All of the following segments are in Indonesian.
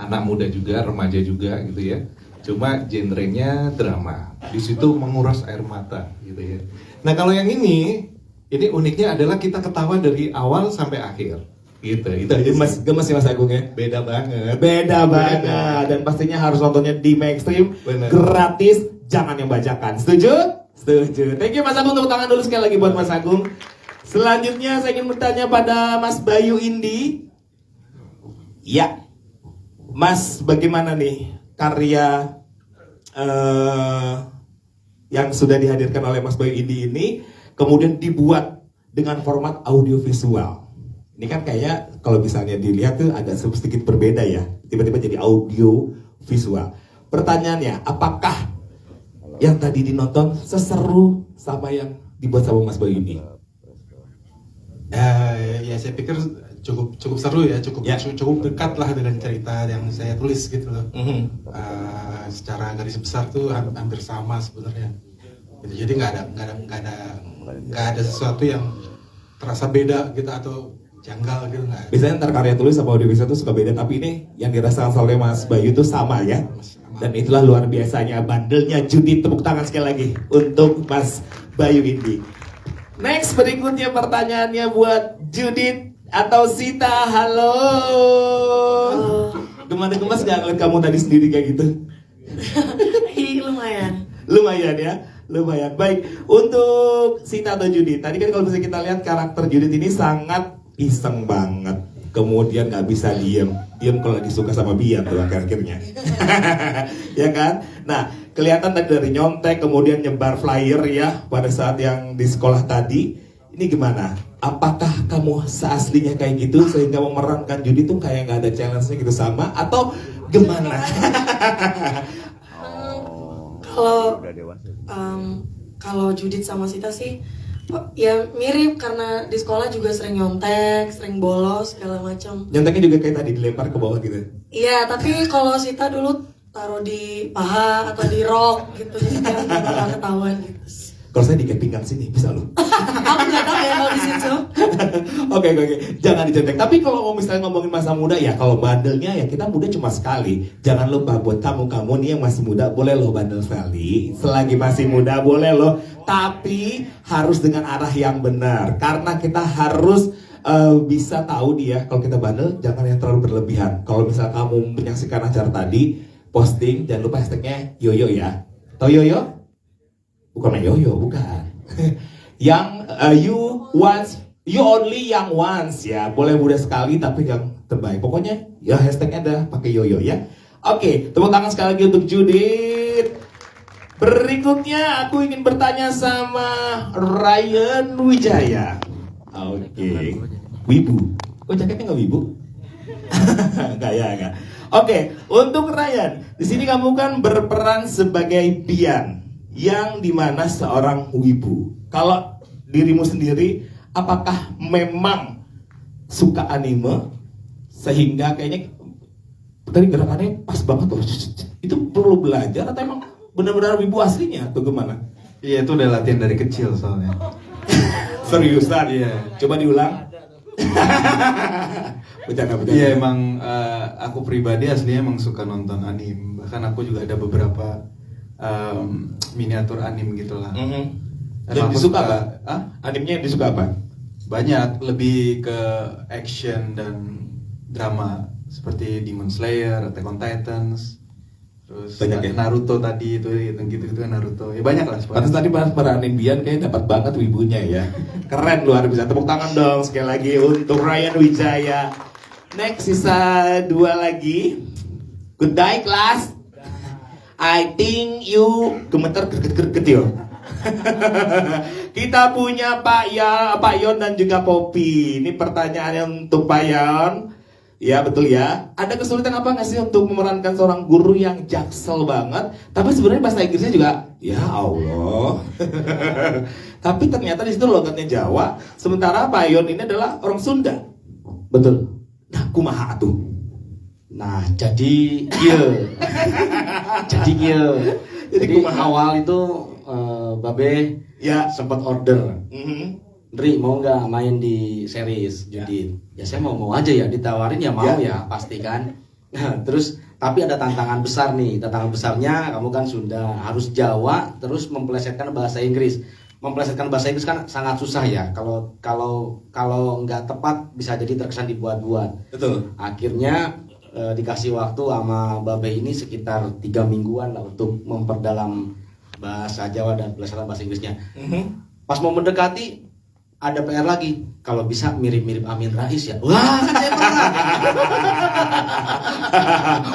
anak muda juga, remaja juga gitu ya. Cuma genrenya drama. Di situ menguras air mata gitu ya. Nah, kalau yang ini uniknya adalah kita ketawa dari awal sampai akhir. Gitu. Itu aja Gemes ya Mas Agung ya? Beda banget. Beda banget. Dan pastinya harus nontonnya di Mainstream. Bener. Gratis, jangan yang bajakan. Setuju? Setuju. Thank you Mas Agung, tepuk tangan dulu sekali lagi buat Mas Agung. Selanjutnya saya ingin bertanya pada Mas Bayu Indi. Ya, Mas, bagaimana nih karya yang sudah dihadirkan oleh Mas Bayu Indi ini kemudian dibuat dengan format audiovisual? Ini kan kayak kalau misalnya dilihat tuh agak sedikit berbeda ya, tiba-tiba jadi audio visual. Pertanyaannya, apakah yang tadi dinonton seseru sama yang dibuat sama Mas Bayu Indi? Ya saya pikir cukup seru ya, cukup dekat lah dengan cerita yang saya tulis gitu loh. Secara garis besar tuh hampir sama sebenarnya. Jadi nggak ada sesuatu yang terasa beda gitu atau janggal gitu, nggak. Biasanya ntar karya tulis sama audiovisual itu suka beda, tapi ini yang dirasakan oleh Mas Bayu itu sama ya. Dan itulah luar biasanya bandelnya Judit. Tepuk tangan sekali lagi untuk Mas Bayu Indi. Next, berikutnya pertanyaannya buat Judit atau Sita. Halo. Gimana, gemes gak ngeliat kamu tadi sendiri kayak gitu? Lumayan. Lumayan ya, lumayan. Baik, untuk Sita atau Judit, tadi kan kalau bisa kita lihat karakter Judit ini sangat iseng banget. Kemudian nggak bisa diem kalau lagi suka sama Bian tuh akhir-akhirnya. Ya kan? Nah, kelihatan tadi dari nyontek, kemudian nyebar flyer ya pada saat yang di sekolah tadi. Ini gimana? Apakah kamu seaslinya kayak gitu sehingga memerankan Judit tuh kayak nggak ada challenge-nya gitu sama, atau gimana? Kalau Judit sama Sita sih ya mirip, karena di sekolah juga sering nyontek, sering bolos segala macam. Nyonteknya juga kayak tadi dilempar ke bawah gitu. Iya, tapi kalau Sita dulu taruh di paha atau di rok gitu, jadi kan nggak bakal ketahuan gitu. Kalau saya di pinggang sini bisa loh. Aku nggak tahu ya kalau di situ. Oke, jangan dicontek. Tapi kalau mau misalnya ngomongin masa muda ya, kalau bandelnya ya kita muda cuma sekali. Jangan lupa buat kamu nih yang masih muda, boleh loh bandel sekali. Selagi masih muda boleh loh. Tapi harus dengan arah yang benar. Karena kita harus bisa tahu dia kalau kita bandel, jangan yang terlalu berlebihan. Kalau misal kamu menyaksikan acara tadi, posting, jangan lupa hashtagnya yoyo ya. Tahu yoyo? Bukan yoyo, bukan. Yang you only yang once ya. Boleh muda sekali tapi yang terbaik. Pokoknya ya hashtagnya ada pakai yoyo ya. Oke, tepuk tangan sekali lagi untuk Judit. Berikutnya aku ingin bertanya sama Ryan Wijaya. Oke. Wibu. Kok jaketnya nggak wibu? Enggak. Oke, untuk Ryan, di sini kamu kan berperan sebagai Bian, yang dimana seorang wibu. Kalau dirimu sendiri, apakah memang suka anime sehingga kayaknya tadi gerakannya pas banget tuh? Itu perlu belajar atau emang benar-benar wibu aslinya atau gimana? Iya, itu udah latihan dari kecil soalnya. Seriusan? Iya. Coba diulang. Bercanda. Iya, emang aku pribadi aslinya emang suka nonton anime. Bahkan aku juga ada beberapa miniatur anime gitulah. Yang disuka apa? Animenya yang disuka apa? Banyak, lebih ke action dan drama seperti Demon Slayer, Attack on Titans, terus banyak ya? Naruto tadi itu gitu Naruto. Ya banyak lah. Pantes tadi para animbian kayaknya dapat banget wibunya ya. Keren, luar biasa. Tepuk tangan dong sekali lagi untuk Ryan Wijaya. Next, sisa 2 lagi. Good day class. I think you gemeter greget yo. Kita punya Pak Yon dan juga Poppy. Ini pertanyaannya untuk Pak Yon. Ya betul ya. Ada kesulitan apa nggak sih untuk memerankan seorang guru yang jaksel banget, tapi sebenarnya bahasa Inggrisnya juga ya Allah. Tapi ternyata di situ logatnya Jawa, sementara Pak Yon ini adalah orang Sunda. Betul. Nah, kumaha tuh? Nah, jadi jadi awal itu Babe ya sempat order. Ndri, mau nggak main di series Judit? Ya saya mau aja ya, ditawarin ya mau ya pasti kan. Nah, terus tapi ada tantangan besar nih. Tantangan besarnya kamu kan Sunda, harus Jawa terus mempelesetkan bahasa Inggris. Mempelesetkan bahasa Inggris kan sangat susah ya. Kalau nggak tepat bisa jadi terkesan dibuat-buat. Betul. Akhirnya dikasih waktu sama Babe ini sekitar 3 mingguan lah untuk memperdalam bahasa Jawa dan pelesetan bahasa Inggrisnya. Pas mau mendekati ada PR lagi. Kalau bisa mirip-mirip Amin Rais ya. Wah, kan saya pernah.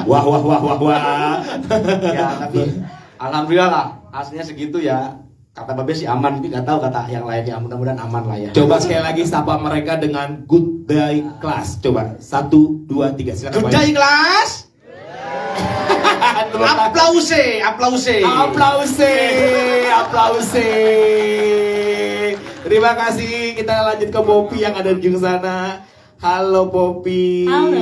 Wah. Ya, tapi alhamdulillah lah hasilnya segitu ya. Kata Babe sih aman, tapi nggak tahu kata yang lainnya. Mudah-mudahan aman lah ya. Coba sekali lagi sapa mereka dengan good day class. Coba 1, 2, 3 silakan. Good day kelas. Aplause. Aplause. Terima kasih. Kita lanjut ke Poppy yang ada di ujung sana. Halo Poppy. Halo.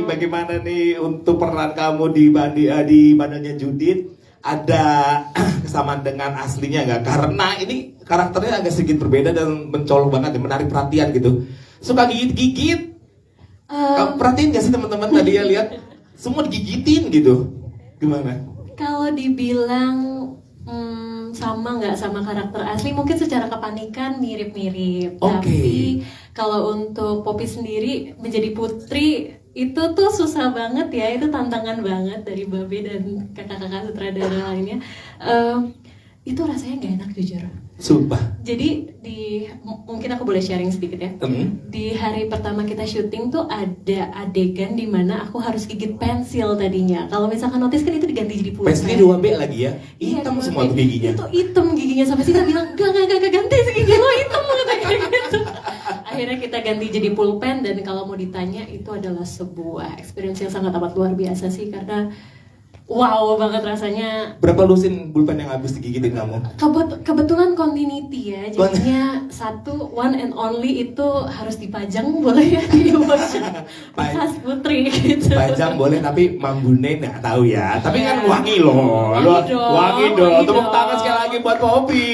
Bagaimana nih untuk peran kamu di Bandelnya Judith? Ada kesamaan dengan aslinya nggak? Karena ini karakternya agak sedikit berbeda dan mencolok banget, menarik perhatian gitu. Suka gigit-gigit. Kamu perhatiin nggak sih teman-teman tadi ya lihat semua digigitin gitu? Gimana? Kalau dibilang sama nggak sama karakter asli, mungkin secara kepanikan mirip-mirip. Oke. Tapi kalau untuk Poppy sendiri menjadi putri itu tuh susah banget ya, itu tantangan banget dari Babe dan kakak-kakak sutradara lainnya. Itu rasanya nggak enak jujur. Sumpah. Jadi mungkin aku boleh sharing sedikit ya. Di hari pertama kita syuting tuh ada adegan di mana aku harus gigit pensil tadinya. Kalau misalkan notice kan itu diganti jadi pulpen. Pensilnya 2B lagi ya. Iya, Hitam 2B. semua tuh giginya. Itu hitam giginya sampai Sita bilang gak ganti gigi lo hitam katanya gitu. Akhirnya kita ganti jadi pulpen dan kalau mau ditanya itu adalah sebuah experience yang sangat amat luar biasa sih karena wow banget rasanya. Berapa lusin pulpen yang habis digigitin kamu? Kebetulan continuity ya, jadinya one and only itu harus dipajang boleh ya di watch khas putri gitu. Pajang boleh tapi mambune nggak tahu ya. Tapi kan Ya. wangi loh. Wangi dong, Wangi dong. wangi Tepuk dong. tangan sekali lagi buat Poppy.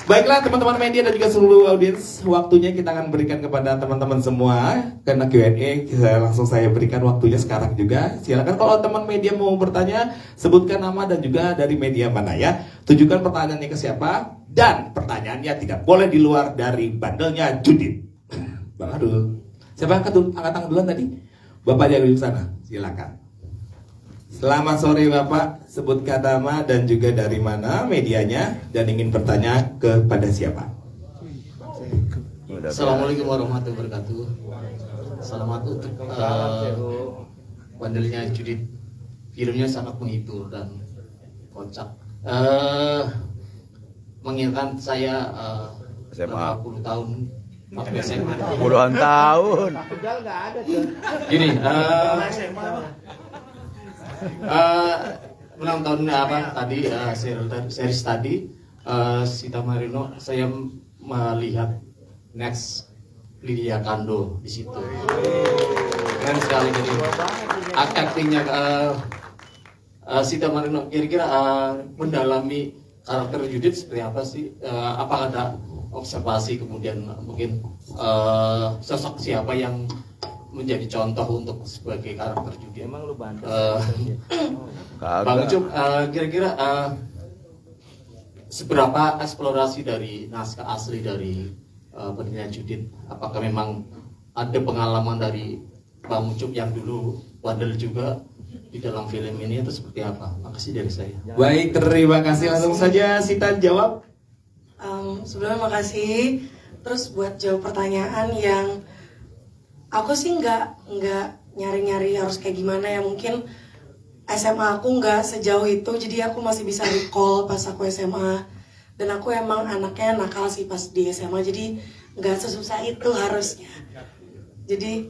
Baiklah teman-teman media dan juga seluruh audiens, waktunya kita akan berikan kepada teman-teman semua karena Q&A. Saya berikan waktunya sekarang juga. Silakan kalau teman media mau bertanya, sebutkan nama dan juga dari media mana ya. Tujukan pertanyaannya ke siapa dan pertanyaannya tidak boleh di luar dari Bandelnya Judith. Bang Adul, siapa angkat tangan duluan tadi? Bapak di sana, silakan. Selamat sore Bapak, sebutkan nama dan juga dari mana medianya dan ingin bertanya kepada siapa? Assalamualaikum warahmatullahi wabarakatuh. Selamat untuk Bandelnya Judith. Filmnya sangat menghibur dan kocak. Mengingatkan saya SMA. 20 tahun waktu SMA. Puluhan tahun. Gini, menonton tadi series tadi Sita Marino, saya melihat next Lydia Kando di situ. Keren sekali jadi actingnya Sita Marino. Kira-kira mendalami karakter Judith seperti apa sih? Apa ada observasi kemudian mungkin sosok siapa yang menjadi contoh untuk sebagai karakter Judith? Emang lu bandel? Bang Ucup, kira-kira seberapa eksplorasi dari naskah asli dari Bandelnya Judith? Apakah memang ada pengalaman dari Bang Ucup yang dulu bandel juga di dalam film ini atau seperti apa? Makasih dari saya. Baik, terima kasih. Langsung saja Sita jawab. Sebelumnya makasih. Terus buat jawab pertanyaan yang aku sih nggak nyari-nyari harus kayak gimana ya, mungkin SMA aku nggak sejauh itu, jadi aku masih bisa recall pas aku SMA. Dan aku emang anaknya nakal sih pas di SMA, jadi nggak sesusah itu harusnya. Jadi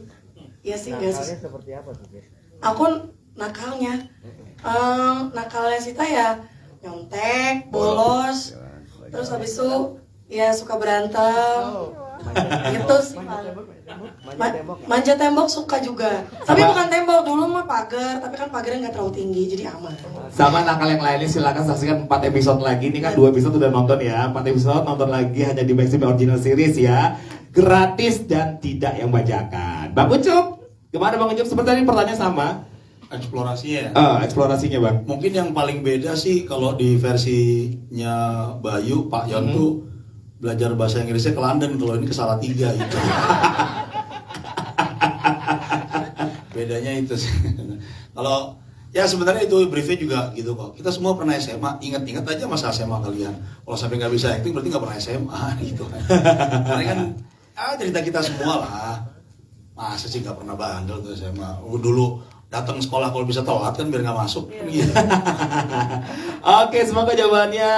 ya sih nggak sesusah. Seperti apa sih? Aku nakalnya, nakalnya Sita ya nyontek, bolos, terus habis itu ya suka berantem, gitu sih. Manja tembok suka juga, tapi bukan tembok, dulu mah pagar, tapi kan pagarnya nggak terlalu tinggi, jadi aman. Sama nakal yang lainnya silakan saksikan 4 episode lagi. Ini kan 2 episode udah nonton ya. 4 episode nonton lagi hanya di Maxim Original Series ya. Gratis dan tidak yang bajakan. Bang Ucup, Gimana Bang Ucup? Seperti tadi pertanyaan sama. Eksplorasinya ya. Eksplorasinya Bang. Mungkin yang paling beda sih kalau di versinya Bayu, Pak Yon tuh belajar bahasa Inggrisnya ke London, kalau ini ke Salatiga gitu. Bedanya itu sih. Kalau ya sebenarnya itu briefnya juga gitu kok. Kita semua pernah SMA, ingat-ingat aja masa SMA kalian. Kalau sampai nggak bisa acting berarti nggak pernah SMA gitu kan. Karena kan cerita kita semua lah. Masa sih nggak pernah bandel tuh SMA. Dulu datang sekolah kalau bisa telat kan biar nggak masuk. Gitu. Oke, semoga jawabannya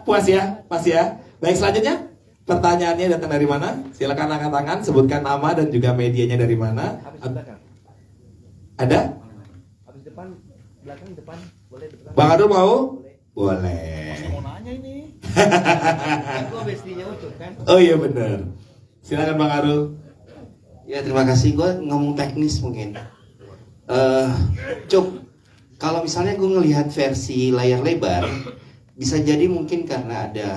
puas ya, Mas ya. Baik, selanjutnya pertanyaannya datang dari mana? Silakan angkat tangan, sebutkan nama dan juga medianya dari mana. Ada? Habis depan, belakang depan, boleh depan. Bang Adul mau? Boleh. Mau nanya ini. Gua bestinya Ucup kan. Oh iya benar. Silakan Bang Adul. Ya terima kasih, gue ngomong teknis mungkin. Cup, kalau misalnya gue ngelihat versi layar lebar, bisa jadi mungkin karena ada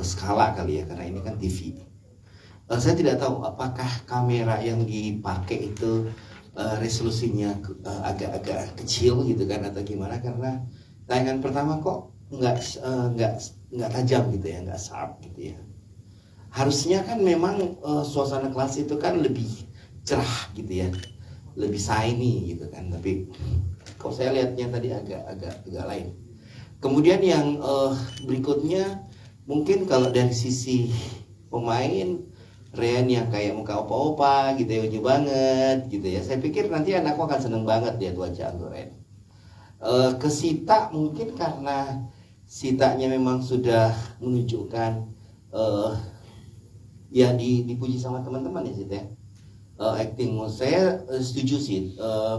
skala kali ya, karena ini kan TV. Saya tidak tahu apakah kamera yang dipakai itu resolusinya agak-agak kecil gitu kan atau gimana, karena tayangan pertama kok nggak tajam gitu ya, nggak sharp gitu ya. Harusnya kan memang suasana kelas itu kan lebih cerah gitu ya, lebih shiny gitu kan, tapi kok saya lihatnya tadi agak lain. Kemudian yang berikutnya mungkin kalau dari sisi pemain, Ren yang kayak muka opa-opa gitu ya, lucu banget gitu ya. Saya pikir nanti anakku akan seneng banget lihat wajah Ren. Ke Sita mungkin karena Sitanya memang sudah menunjukkan ya dipuji sama teman-teman ya Sita ya. Acting saya setuju sih,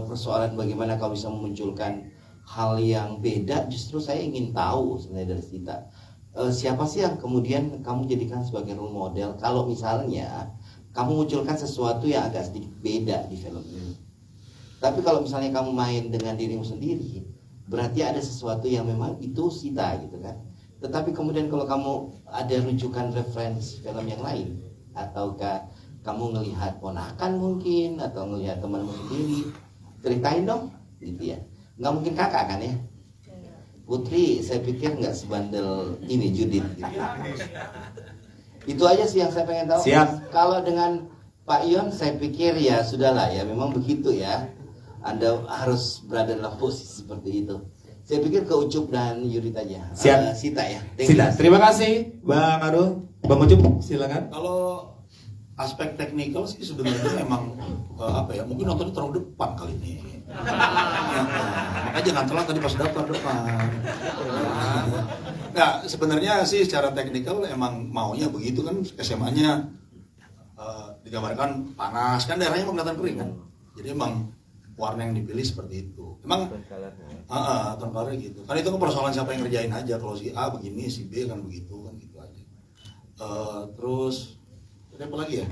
persoalan bagaimana kau bisa memunculkan hal yang beda, justru saya ingin tahu sebenarnya dari Sita. Siapa sih yang kemudian kamu jadikan sebagai role model kalau misalnya kamu munculkan sesuatu yang agak sedikit beda di film ini. Tapi kalau misalnya kamu main dengan dirimu sendiri, berarti ada sesuatu yang memang itu Sita gitu kan. Tetapi kemudian kalau kamu ada rujukan referensi film yang lain, ataukah kamu ngelihat ponakan mungkin atau ngelihat temanmu sendiri, ceritain dong gitu ya. Nggak mungkin kakak kan ya. Putri saya pikir nggak sebandel ini Judit gitu. Itu aja sih yang saya pengen tahu. Siap. Kalau dengan Pak Ion saya pikir ya sudahlah ya, memang begitu ya. Anda harus berada dalam posisi seperti itu. Saya pikir ke Ucup dan Yudit aja. Siap. Sita ya. Thank you. Sita, terima kasih Bang Adul. Bang Ucup silakan. Kalau aspek teknikal sih sebenarnya emang apa ya, mungkin nontonnya terlalu depan kali ini. Ya, makanya jangan telat tadi pas daftar depan. Nah, sebenarnya sih secara teknikal emang maunya begitu kan, SMA-nya digambarkan panas kan, daerahnya emang kelihatan kering kan. Jadi emang warna yang dipilih seperti itu. Emang tone color gitu. Kan itu kan persoalan siapa yang ngerjain aja. Kalau si A begini, si B kan begitu kan gitu aja. Terus ada apa lagi ya?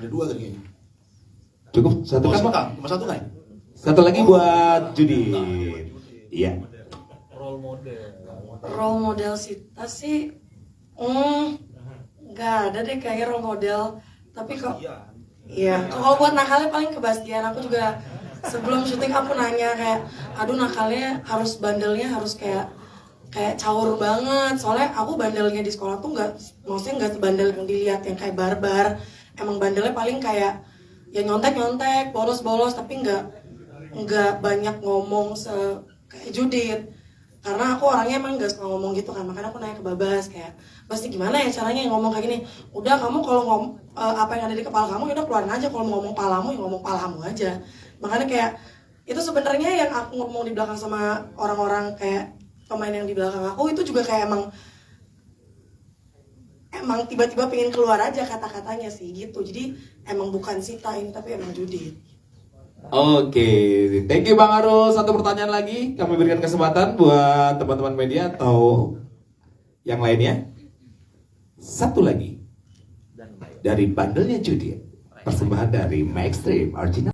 Ada dua tadi kayaknya. Cukup satu kan Pak? Cuma satu kan? Satu lagi buat Judit. Iya. Role model Sita sih nggak ada deh kayaknya role model. Tapi kok iya, kalau buat nakalnya paling ke Bastian. Aku juga sebelum syuting aku nanya kayak, aduh nakalnya harus bandelnya harus kayak caur banget. Soalnya aku bandelnya di sekolah tuh maksudnya nggak sebandel yang dilihat yang kayak barbar. Emang bandelnya paling kayak ya nyontek, bolos, tapi nggak banyak ngomong kayak Judit. Karena aku orangnya emang gak suka ngomong gitu kan, makanya aku nanya ke Babas kayak, pasti gimana ya caranya ngomong kayak gini? Udah kamu kalau apa yang ada di kepala kamu udah keluarin aja, kalau mau ngomong palamu ya ngomong palamu aja. Makanya kayak itu sebenarnya yang aku ngomong di belakang sama orang-orang kayak pemain yang di belakang aku itu juga kayak emang tiba-tiba pengen keluar aja kata-katanya sih gitu. Jadi emang bukan Sita ini tapi emang Judit. Oke, thank you Bang Arul. Satu pertanyaan lagi, kami berikan kesempatan buat teman-teman media atau yang lainnya. Satu lagi dari bandelnya Judit, persembahan dari Maxstream Original.